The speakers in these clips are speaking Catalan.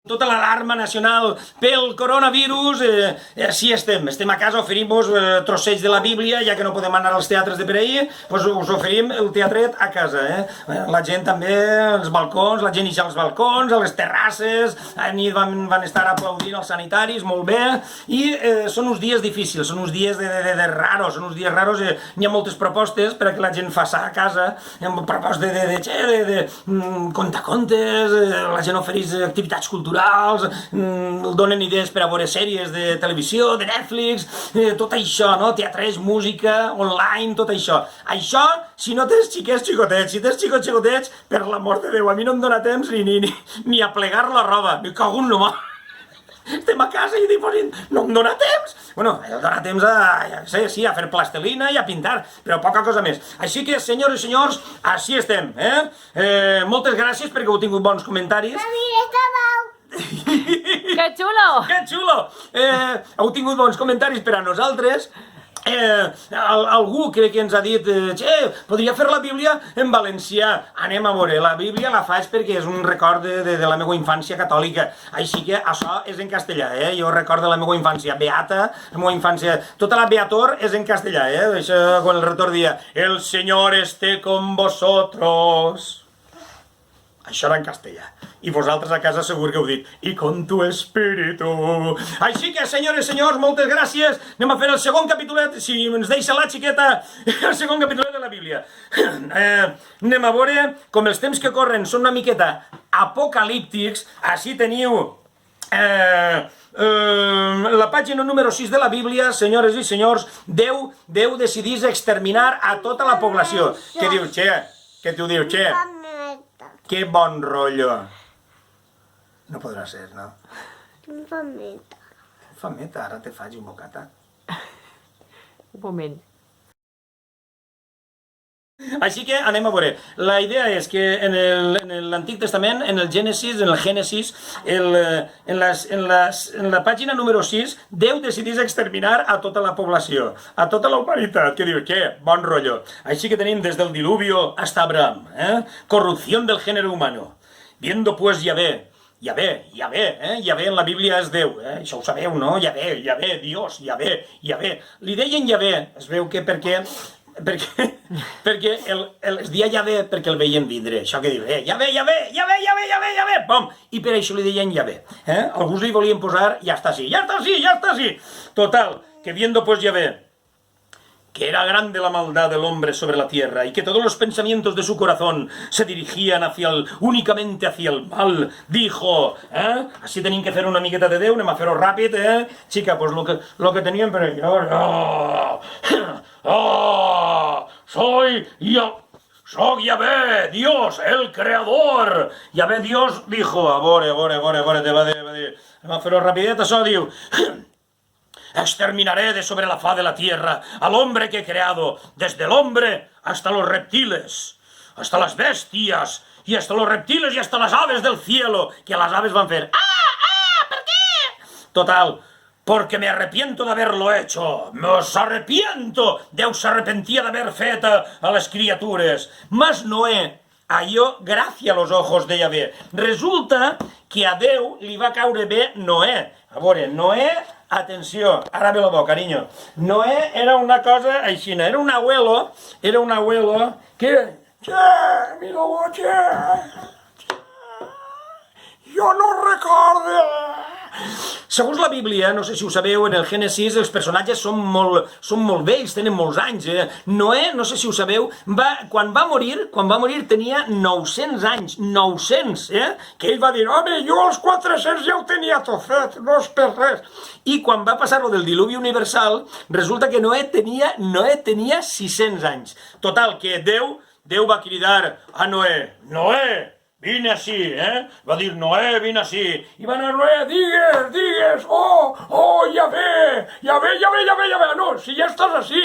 Tota l'alarma nacional pel coronavirus, així estem a casa, oferim-vos trossets de la Bíblia, ja que no podem anar als teatres de per ahir, doncs us oferim el teatret a casa, la gent també, els balcons, la gent ix als balcons, a les terrasses, a nit van estar aplaudint els sanitaris, molt bé, i són uns dies difícils, són uns dies de raros, són uns dies raros, n'hi ha moltes propostes per a que la gent faça a casa, propostes de contacontes, la gent ofereix activitats culturals, donen idees per a veure sèries de televisió, de Netflix, tot això, no? Teatres, música, online, tot això. Això, si no tens xiquets xicotets, si tens xicots xicotets, per l'amor de Déu, a mi no em dóna temps ni a plegar la roba, me cago en l'home. Estem a casa i dic, no em dóna temps. Bueno, em dóna temps ja sé, sí, a fer plastelina i a pintar, però poca cosa més. Així que, senyores i senyors, així estem, moltes gràcies perquè heu tingut bons comentaris. ¡Qué chulo! Que xulo! Heu tingut bons comentaris per a nosaltres. Algú crec que ens ha dit podria fer la Bíblia en valencià. Anem a veure, la Bíblia la faig perquè és un record de la meva infància catòlica, així que això és en castellà, jo recordo la meva infància beata, la meva infància, tota la beator és en castellà, això quan el rector dia el Señor esté con vosotros. Això era en castellà. I vosaltres a casa segur que heu dit i con tu espíritu. Així que, senyores i senyors, moltes gràcies. Anem a fer el segon capítolet, si ens deixa la xiqueta, el segon capítolet de la Bíblia. Anem a veure, com els temps que corren són una miqueta apocalíptics, així teniu la pàgina número 6 de la Bíblia, senyores i senyors, Déu decidís exterminar a tota la població. Què diu, Che? Què t'ho diu, Che? Que bon rotllo. No podrà ser, no? Fameta. Fameta, ara te faig un bocata. Un moment. Així que anem a veure. La idea és que en l'Antic Testament, en el Gènesis, en la pàgina número 6, Déu decidís exterminar a tota la població, a tota la humanitat. Que diu, què? Bon rotllo. Així que tenim des del diluvio hasta Abraham, corrupción del género humano. Viendo pues Yahvé en la Bíblia és Déu, això ho sabeu, no? Yahvé, Dios, Yahvé. Li deien Yahvé, es veu que perquè es dia Yahvé perquè el veien vindre, això que diu, Yahvé, pom, i per això li deien Yahvé. Alguns li volien posar, ja està sí. Total, que viendo pues Yahvé, que era grande la maldad del hombre sobre la tierra y que todos los pensamientos de su corazón se dirigían únicamente hacia el mal, dijo, així tenim que fer una miqueta de Déu, anem a fer-ho ràpid, xica, pues lo que teníem per allà, soy Yahvé, Dios, el creador. Yahvé, Dios, dijo, a veure, te va dir, anem a fer-ho rapidet, això diu, exterminaré de sobre la faz de la tierra al hombre que he creado, desde el hombre hasta los reptiles, hasta las bestias, y hasta los reptiles y hasta las aves del cielo, que las aves van a hacer ¿por qué? Total, porque me arrepiento de haberlo hecho, os arrepiento, Déu s'arrepentia d'haver fet a les criatures, mas Noé halló gracia a los ojos de Yahvé. Resulta que a Déu li va caure bé Noé. A veure, Noé, atenció, ara ve lo bo, carinyo. Noé era una cosa aixina, era un abuelo que... Che, mira vos, jo no recordo. Segons la Bíblia, no sé si ho sabeu, en el Gènesis els personatges són molt vells, tenen molts anys. Noé, no sé si ho sabeu, quan va morir tenia 900 anys, 900, que ell va dir, home, jo als 400 ja ho tenia tot fet, no és per res. I quan va passar lo del diluvi universal, resulta que Noé tenia 600 anys. Total, que Déu va cridar a Noé, Noé, vine així, va dir Noé, vine així, i va anar Noé, digues, Yahvé, no, si ja estàs així.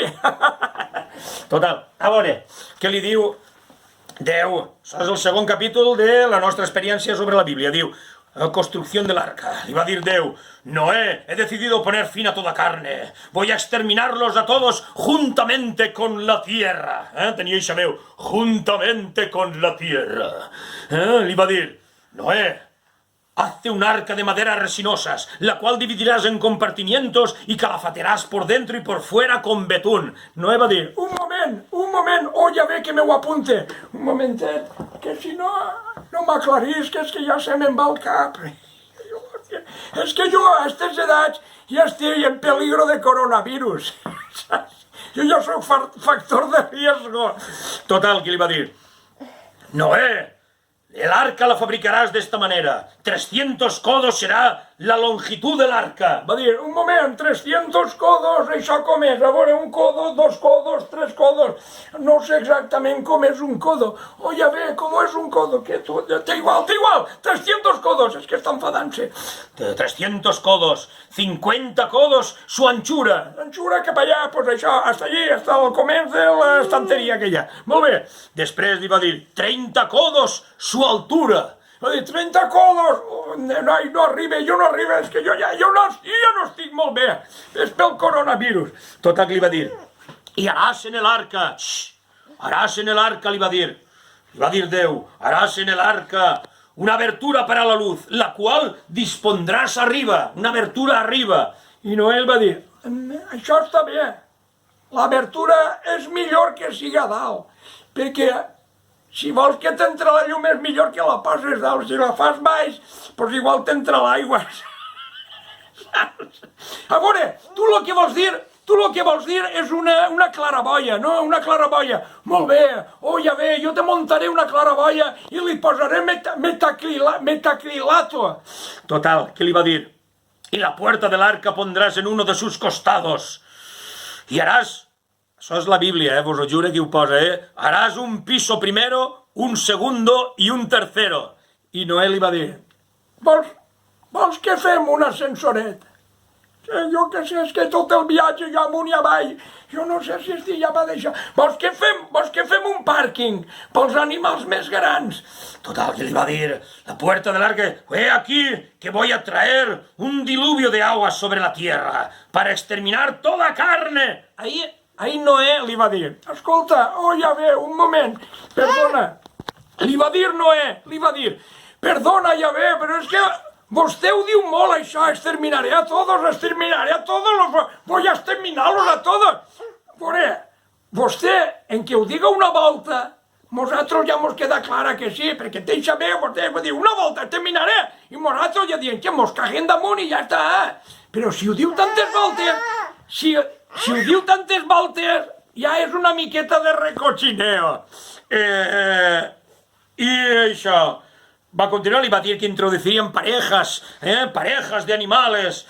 Total, a veure, què li diu Déu? Això és el segon capítol de la nostra experiència sobre la Bíblia, diu, construcción del arca. Le va a decir Déu, Noé, he decidido poner fin a toda carne. Voy a exterminarlos a todos juntamente con la tierra. Teníais sabeu, juntamente con la tierra. Le va a decir, Noé, hazte un arca de madera resinosas, la cual dividirás en compartimientos y calafatearás por dentro y por fuera con betún. Noé va dir, un moment, oh, ja ve que m'ho apunte. Un momentet, que si no m'aclarís, que és que ja se me'n va el cap. És que jo a aquestes edats ja estic en peligro de coronavirus. Jo ja soc factor de riesgo. Total, que li va dir, Noé, el arca la fabricarás de esta manera. 300 codos será la longitud del arca. Va dir, un moment, 300 codos, això com és? A veure, un codo, 2 codos, 3 codos. No sé exactament com és un codo. Oh, ja ve, com és un codo? Que tu, té igual, 300 codos. És que està enfadant-se. 300 codos, 50 codos, su anchura. Anchura cap allà, pues això, hasta allí, hasta el començ de l'estanteria aquella. Molt bé. Després li va dir, 30 codos, su altura. Va dir, 30 codos, no arriba, jo no arriba, és que jo ja no estic molt bé, és pel coronavirus. Total, que li va dir, i haràs en el arca, haràs en el arca, li va dir Déu, haràs en el arca una abertura para la luz, la qual dispondràs arriba, una abertura arriba. I Noé va dir, això està bé, l'abertura és millor que siga a dalt, perquè si vols que t'entra la llum és millor que la poses dalt. Si la fas baix, doncs igual t'entra l'aigua. A veure, tu el que vols dir és una claraboia, no? Una claraboia. Molt bé, oh, ja ve, jo te muntaré una claraboia i li posaré metacrilato. Total, que li va dir? Y la puerta del arca pondrás en uno de sus costados. Y harás... Això és la Bíblia, vos ho juro que ho posa, Haràs un piso primero, un segundo i un tercero. I Noé li va dir, vols que fem un ascensoret? Jo què sé, és que tot el viatge jo amunt i avall, jo no sé si estic ja va deixar. Vols que fem un pàrquing pels animals més grans? Total, que li va dir, la puerta del arca, aquí que voy a traer un diluvio de agua sobre la tierra para exterminar toda carne. Ahí Noé li va dir, escolta, oh, ja ve, un moment, perdona. Li va dir Noé, perdona, ja ve, però és que vostè ho diu molt, això, exterminaré a todos, voy a exterminarlos a todos. Veure, vostè, en que ho diga una volta, nosaltres ja mos queda clara que sí, perquè deixa bé, vostè va dir, una volta exterminaré, i nosaltres ja diem que mos caguem damunt i ja està. Però si ho diu tantes voltes, si ho diu tantes voltes, ja és una miqueta de recochineo. I això, va continuar, li va dir que introducirían parejas de animales,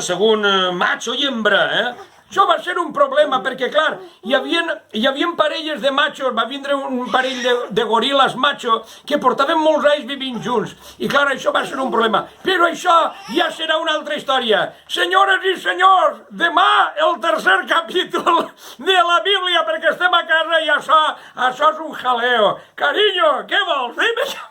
según macho i hembra, Això va ser un problema, perquè, clar, hi havia parelles de machos, va vindre un parell de goril·les macho que portaven molts anys vivint junts. I, clar, això va ser un problema. Però això ja serà una altra història. Senyores i senyors, demà el tercer capítol de la Bíblia, perquè estem a casa i això és un jaleo. Carinyo, què vols? Dime això.